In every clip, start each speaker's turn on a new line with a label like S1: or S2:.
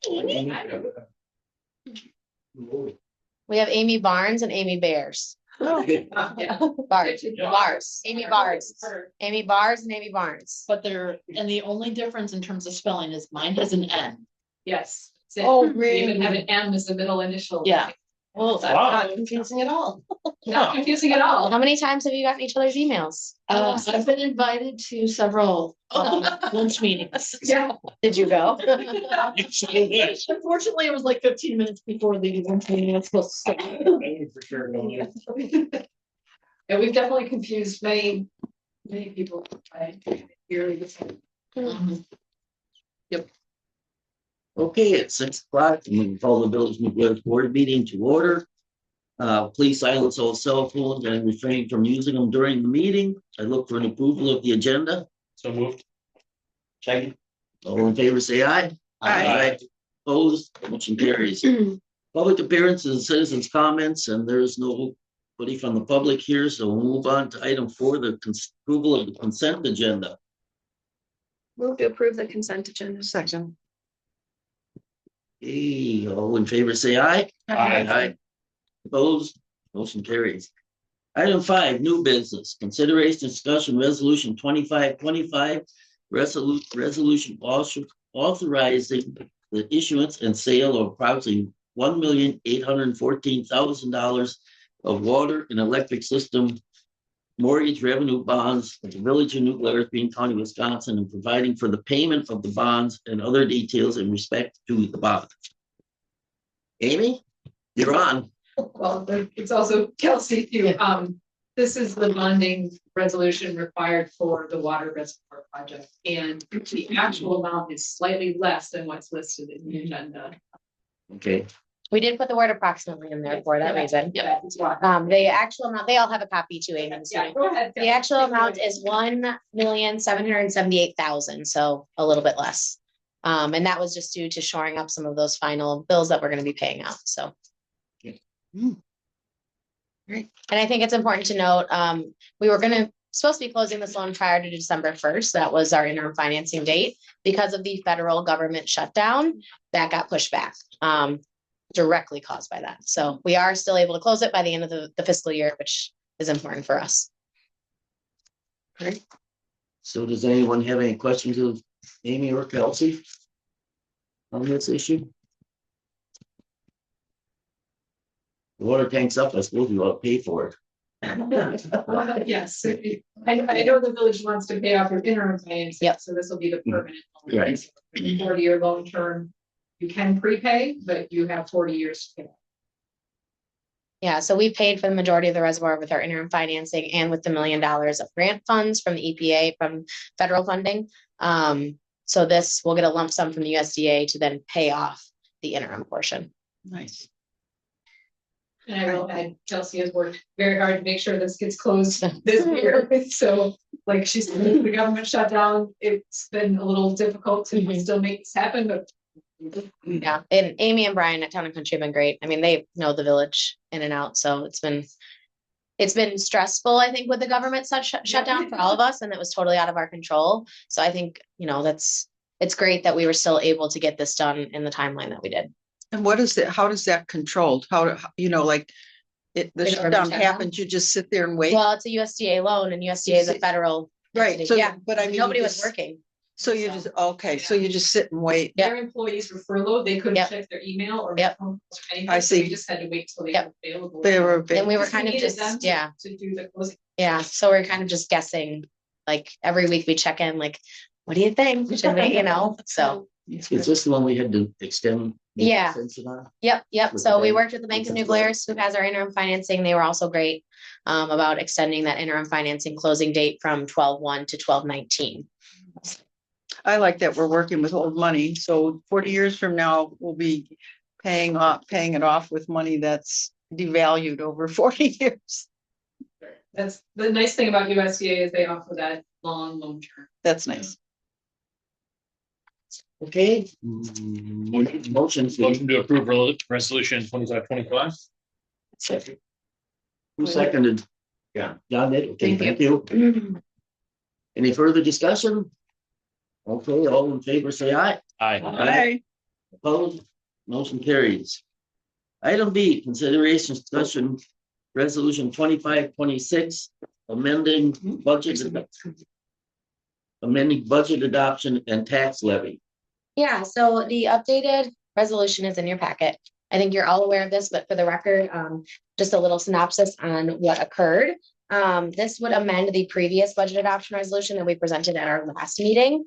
S1: We have Amy Barnes and Amy Bears. Bars. Amy Bars. Amy Bars and Amy Barnes.
S2: But and the only difference in terms of spelling is mine has an N.
S3: Yes.
S2: Oh,
S3: We even have an M as the middle initial.
S2: Yeah.
S3: Oh, that's
S2: not confusing at all.
S3: Not confusing at all.
S1: How many times have you gotten each other's emails?
S2: I've been invited to several lunch meetings.
S3: Yeah.
S1: Did you go?
S2: Unfortunately, it was like 15 minutes before the lunch meeting was supposed to start.
S4: For sure.
S3: And we've definitely confused many people. By hearing this.
S2: Yep.
S5: Okay, it's 6 o'clock. I'm going to call the Village of New Glarus Board meeting to order. Please silence all cell phones and refrain from using them during the meeting. I look for an approval of the agenda.
S4: So moved.
S5: Second. All in favor, say aye.
S4: Aye.
S5: Opposed, motion carries. Public appearances and citizens' comments, and there's nobody from the public here, so we'll move on to item 4, the approval of the consent agenda.
S6: Move to approve the consent agenda.
S2: Second.
S5: Hey, all in favor, say aye.
S4: Aye.
S5: Opposed, motion carries. Item 5, new business, consideration, discussion, resolution 2525, resolution authorizing the issuance and sale of approximately $1,814,000 of water and electric system mortgage revenue bonds of the Village of New Glarus, Green County, Wisconsin, and providing for the payment of the bonds and other details in respect to the bond. Amy, you're on.
S3: Well, it's also Kelsey too. This is the bonding resolution required for the water reservoir project, and the actual amount is slightly less than what's listed in the agenda.
S5: Okay.
S1: We did put the word approximately in there for that reason.
S3: Yeah.
S1: The actual amount, they all have a copy too, Amy.
S3: Yeah, go ahead.
S1: The actual amount is $1,778,000, so a little bit less. And that was just due to shoring up some of those final bills that we're going to be paying out. So.
S2: Great.
S1: And I think it's important to note, we were supposed to be closing this loan prior to December 1st. That was our interim financing date. Because of the federal government shutdown, that got pushed back, directly caused by that. So we are still able to close it by the end of the fiscal year, which is important for us.
S5: Great. So does anyone have any questions of Amy or Kelsey on this issue? The water tank's up, I suppose we ought to pay for it.
S3: Yes, I know the village wants to pay off your interim financing.
S1: Yep.
S3: So this will be the permanent. loan.
S5: Right.
S3: 40-year loan term. You can prepay, but you have 40 years to pay.
S1: Yeah, so we paid for the majority of the reservoir with our interim financing and with the $1 million of grant funds from the EPA, from federal funding. So this will get a lump sum from the USDA to then pay off the interim portion.
S2: Nice.
S3: And I will add, Chelsea has worked very hard to make sure this gets closed this year. So like she said, the government shutdown, it's been a little difficult to still make this happen, but.
S1: Yeah, and Amy and Brian at Town and Country have been great. I mean, they know the village in and out, so it's been stressful, I think, with the government shutdown for all of us, and it was totally out of our control. So I think, it's great that we were still able to get this done in the timeline that we did.
S7: And what is it? How does that controlled? The shutdown happens, you just sit there and wait?
S1: Well, it's a USDA loan, and USDA is a federal.
S7: Right.
S1: entity.
S7: So,
S1: Yeah,
S7: but I mean,
S1: nobody was working.
S7: So you just, okay, so you just sit and wait.
S1: Yep.
S3: Their employees were furloughed, they couldn't
S1: Yep.
S3: check their email or
S1: Yep.
S3: phone calls or anything.
S7: I
S3: so
S7: see.
S3: You just had to wait till they
S1: Yep.
S3: were available.
S7: They were
S1: And we were
S3: Because
S1: kind of
S3: needed
S1: just,
S3: them to do the closing.
S1: Yeah. So we're kind of just guessing, like every week we check in, like, what do you think? Should we, so.
S5: Is this the one we had to extend? the
S1: Yeah.
S5: extension on?
S1: Yep.
S5: With
S1: So
S5: the
S1: we
S5: bank.
S1: worked with the Bank of New Glarus, who has our interim financing. They were also great about extending that interim financing closing date from 12/1 to 12/19.
S7: I like that we're working with old money. So 40 years from now, we'll be paying it off with money that's devalued over 40 years.
S3: That's the nice thing about USDA is they offer that long term.
S7: That's nice.
S5: Okay. Motions.
S4: Motion to approve resolution 2525.
S5: Second. Who seconded?
S4: Yeah.
S5: John did. Okay,
S1: Thank
S5: thank you. Any further discussion? Okay, all in favor, say aye.
S4: Aye.
S5: Aye. Opposed? Motion carries. Item B, consideration discussion resolution 2526, amending budget adoption and tax levy.
S1: Yeah, so the updated resolution is in your packet. I think you're all aware of this, but for the record, just a little synopsis on what occurred. This would amend the previous budget adoption resolution that we presented at our last meeting.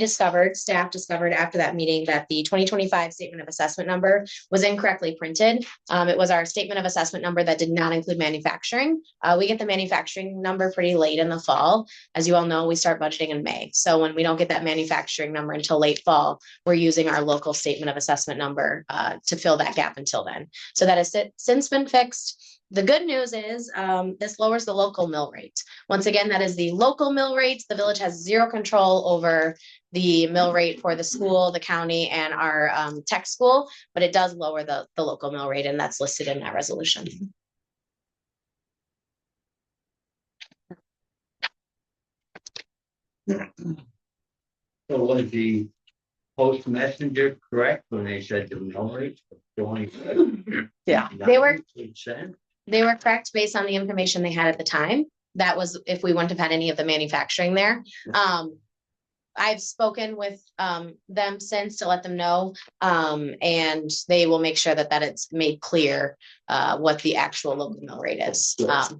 S1: Staff discovered after that meeting that the 2025 statement of assessment number was incorrectly printed. It was our statement of assessment number that did not include manufacturing. We get the manufacturing number pretty late in the fall. As you all know, we start budgeting in May. So when we don't get that manufacturing number until late fall, we're using our local statement of assessment number to fill that gap until then. So that has since been fixed. The good news is this lowers the local mill rate. Once again, that is the local mill rate. The village has zero control over the mill rate for the school, the county, and our tech school, but it does lower the local mill rate, and that's listed in that resolution.
S8: So was the post messenger correct when they said the mill rate was only?
S7: Yeah.
S1: They were correct based on the information they had at the time. That was if we wouldn't have had any of the manufacturing there. I've spoken with them since to let them know, and they will make sure that it's made clear what the actual local mill rate is.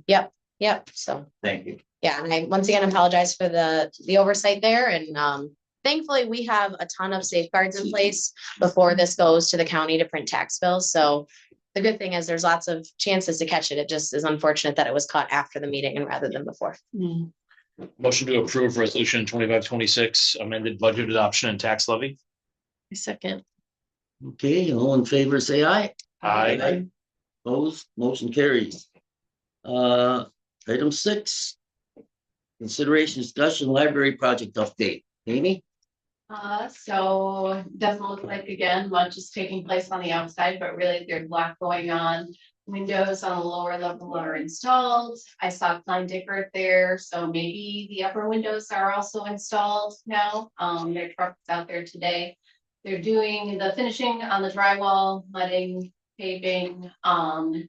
S1: Yep. So
S8: Thank you.
S1: yeah, and I once again apologize for the oversight there, and thankfully we have a ton of safeguards in place before this goes to the county to print tax bills. So the good thing is there's lots of chances to catch it. It just is unfortunate that it was caught after the meeting and rather than before.
S4: Motion to approve resolution 2526, amended budget adoption and tax levy.
S2: Second.
S5: Okay, all in favor, say aye.
S4: Aye.
S5: Opposed? Motion carries. Item 6, consideration discussion library project update. Amy?
S9: So doesn't look like again much is taking place on the outside, but really there's a lot going on. Windows on the lower level are installed. I saw Klein Dickert there, so maybe the upper windows are also installed now. Their truck's out there today. They're doing the finishing on the drywall, letting, paving.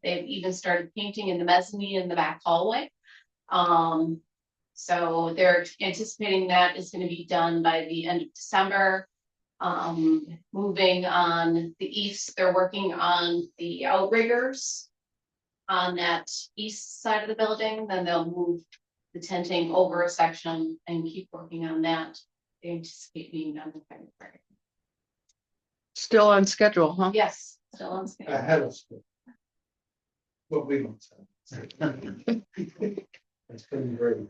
S9: They've even started painting in the mezzanine in the back hallway. So they're anticipating that is going to be done by the end of December. Moving on the east, they're working on the outriggers on that east side of the building. Then they'll move the tenting over a section and keep working on that. They anticipate being done in February.
S7: Still on schedule, huh?
S9: Yes, still on schedule.
S8: Ahead of school. What we don't say. It's been great.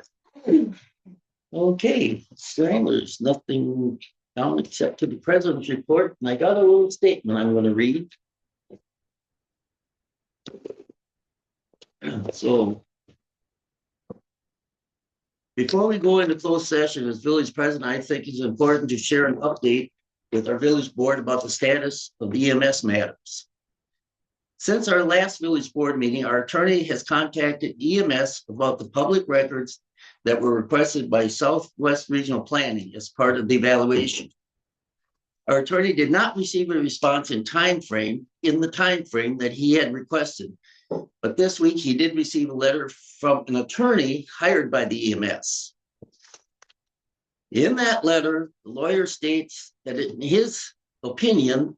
S5: Okay, there's nothing down except to the president's report, and I got a little statement I'm gonna read. So before we go into closed session as village president, I think it's important to share an update with our village board about the status of EMS matters. Since our last village board meeting, our attorney has contacted EMS about the public records that were requested by Southwest Regional Planning as part of the evaluation. Our attorney did not receive a response in the time frame that he had requested. But this week he did receive a letter from an attorney hired by the EMS. In that letter, the lawyer states that in his opinion,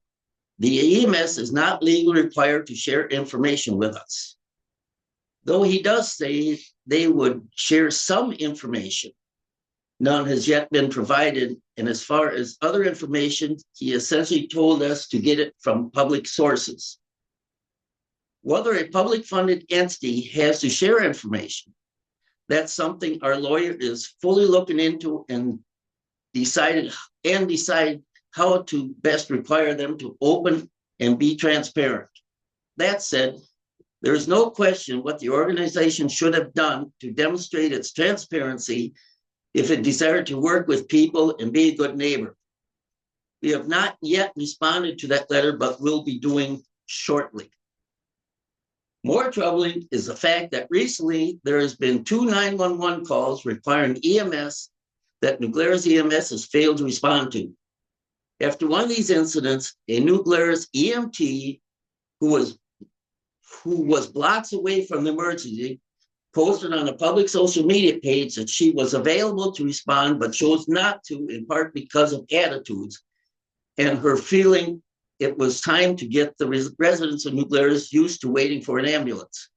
S5: the EMS is not legally required to share information with us. Though he does say they would share some information, none has yet been provided. And as far as other information, he essentially told us to get it from public sources. Whether a public funded entity has to share information, that's something our lawyer is fully looking into and decide how to best require them to open and be transparent. That said, there is no question what the organization should have done to demonstrate its transparency if it desired to work with people and be a good neighbor. We have not yet responded to that letter, but will be doing shortly. More troubling is the fact that recently there has been 2 911 calls requiring EMS that New Glarus EMS has failed to respond to. After one of these incidents, a New Glarus EMT who was blocks away from the emergency posted on a public social media page that she was available to respond, but chose not to, in part because of attitudes and her feeling it was time to get the residents of New Glarus used to waiting for an ambulance.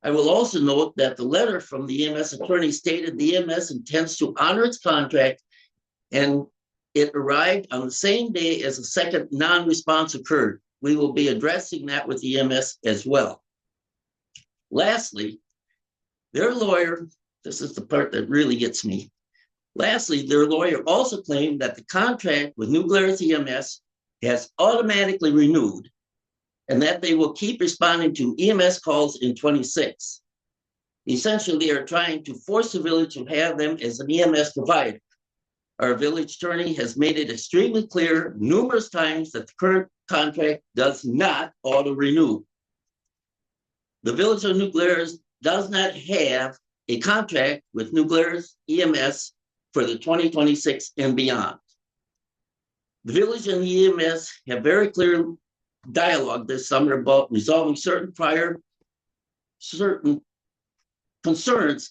S5: I will also note that the letter from the EMS attorney stated the EMS intends to honor its contract, and it arrived on the same day as a second non-response occurred. We will be addressing that with EMS as well. Lastly, their lawyer, this is the part that really gets me. Lastly, their lawyer also claimed that the contract with New Glarus EMS has automatically renewed and that they will keep responding to EMS calls in 26. Essentially, they are trying to force the village to have them as an EMS provider. Our village attorney has made it extremely clear numerous times that the current contract does not auto-renew. The village of New Glarus does not have a contract with New Glarus EMS for the 2026 and beyond. The village and the EMS have very clear dialogue this summer about resolving certain concerns,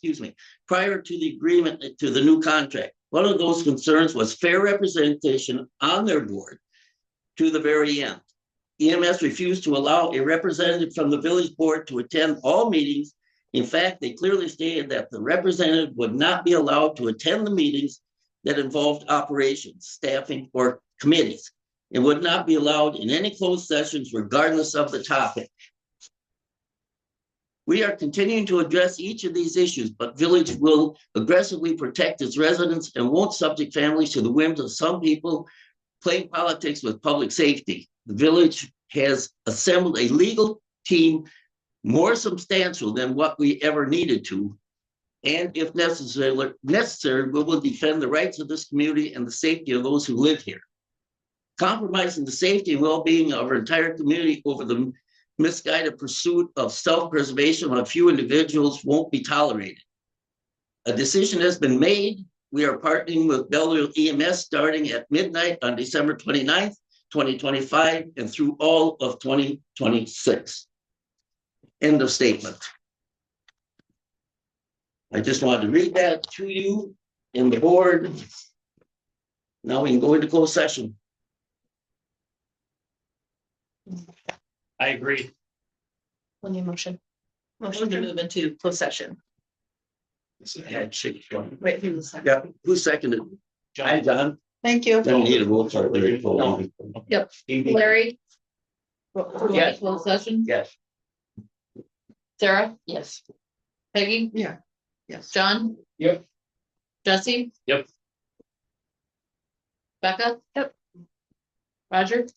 S5: prior to the agreement to the new contract. One of those concerns was fair representation on their board to the very end. EMS refused to allow a representative from the village board to attend all meetings. In fact, they clearly stated that the representative would not be allowed to attend the meetings that involved operations, staffing, or committees. It would not be allowed in any closed sessions regardless of the topic. We are continuing to address each of these issues, but village will aggressively protect its residents and won't subject families to the whims of some people playing politics with public safety. The village has assembled a legal team more substantial than what we ever needed to. And if necessary, we will defend the rights of this community and the safety of those who live here. Compromising the safety and well-being of our entire community over the misguided pursuit of self-preservation of a few individuals won't be tolerated. A decision has been made. We are partnering with Belleville EMS starting at midnight on December 29th, 2025, and through all of 2026. End of statement. I just wanted to read that to you and the board. Now we can go into closed session.
S4: I agree.
S1: On the motion.
S2: Motion to move into closed session.
S5: Wait, yeah, who seconded? Hi, John.
S7: Thank you.
S5: Don't need a roll call.
S2: Yep. Larry?
S4: Yes.
S2: Closed session?
S8: Yes.
S2: Sarah?
S1: Yes.
S2: Peggy?
S7: Yeah. Yes.
S2: John?
S8: Yep.
S2: Jesse?
S4: Yep.
S2: Becca?
S6: Yep.
S2: Roger?